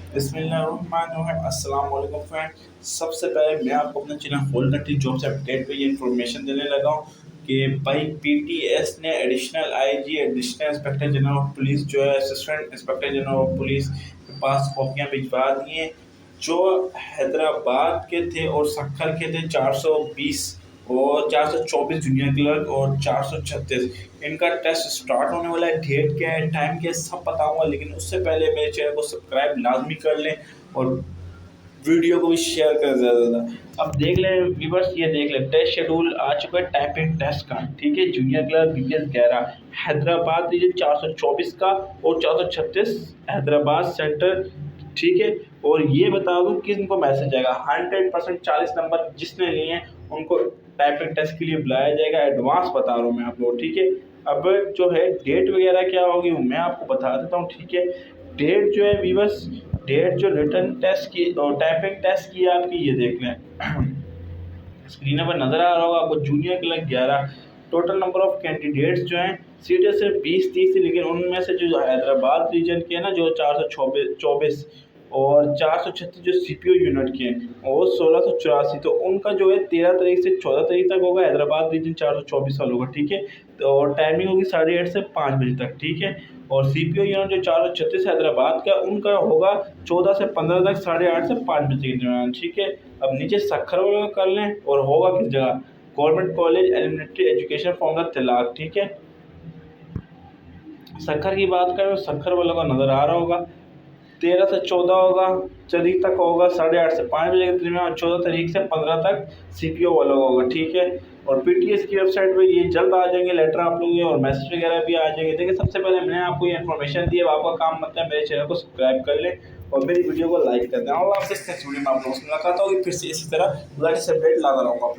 बिस्मिल्लाहिर्रहमानिर्रहीम। अस्सलाम वालेकुम फ्रेंड। सबसे पहले मैं आपको अपना channel whole country jobs update पे ये इन्फॉर्मेशन देने लगा हूँ कि भाई पीटीएस ने additional IG additional inspector general of police जो है assistant inspector general of police के पास कॉपियाँ भिजवा दी हैं। जो हैदराबाद के थे और सक्खर के थे 420 और 424 जूनियर क्लर्क और 436 इनका टेस्ट स्टार्ट होने वाला है। डेट क्या है, टाइम क्या है, सब बताऊंगा, लेकिन उससे पहले मेरे चैनल को सब्सक्राइब लाजमी कर लें और वीडियो को भी शेयर करें ज़्यादा से ज़्यादा। अब देख लें व्यूवर्स, ये देख लें टेस्ट शेड्यूल आ चुका है टाइपिंग टेस्ट का। ठीक है, junior clerk BPS 11 Hyderabad region 424 का और 436 हैदराबाद सेंटर। ठीक है, और ये बता दूं कि इनको मैसेज आएगा 100% 40 नंबर जिसने लिए हैं उनको टाइपिंग टेस्ट के लिए बुलाया जाएगा। एडवांस बता रहा हूँ मैं आप लोग। ठीक है, अब जो है डेट वगैरह क्या होगी वो मैं आपको बता देता हूँ। ठीक है, डेट जो है वीवर्स, डेट जो रिटर्न टेस्ट की और टाइपिंग टेस्ट की है आपकी, ये देख लें स्क्रीन पर नजर आ रहा होगा आपको। Junior clerk 11, total number of candidates जो हैं सीटें सिर्फ 20-30 थी, लेकिन उनमें से जो हैदराबाद रीजन के हैं ना जो 424 और 436 जो सीपीओ यूनिट के हैं और 1684, तो उनका जो है 13 तारीख से 14 तारीख तक होगा हैदराबाद रीजन 424 वालों का। ठीक है, तो और टाइमिंग होगी 8:30 से 5 बजे तक। ठीक है, और सीपीओ यूनिट जो 436 हैदराबाद का उनका होगा 14 से 15 तक 8:30 से 5 बजे के दौरान। ठीक है, अब नीचे सक्खर वालों का कर लें और होगा किस जगह, government college elementary education from the तिलाक। ठीक है, सक्खर की बात करें तो सक्खर वालों का नज़र आ रहा होगा 13 से 14 होगा, तारीख तक होगा 8:30 से 5 बजे के दरमियान, 14 तारीख से 15 तक सीपीओ वालों का होगा। ठीक है, और पीटीएस की वेबसाइट पे ये जल्द आ जाएंगे लेटर आप लोग और मैसेज वगैरह भी आ जाएंगे। देखिए, सबसे पहले मैंने आपको ये इन्फॉर्मेशन दी है, अब आपका काम मतलब है मेरे चैनल को सब्सक्राइब कर लें और मेरी वीडियो को लाइक कर दें। और आपसे इस नेक्स्ट वीडियो में आप लोगों से मुलाकात होगी फिर से इसी तरह लेटेस्ट अपडेट लाता रहूँगा।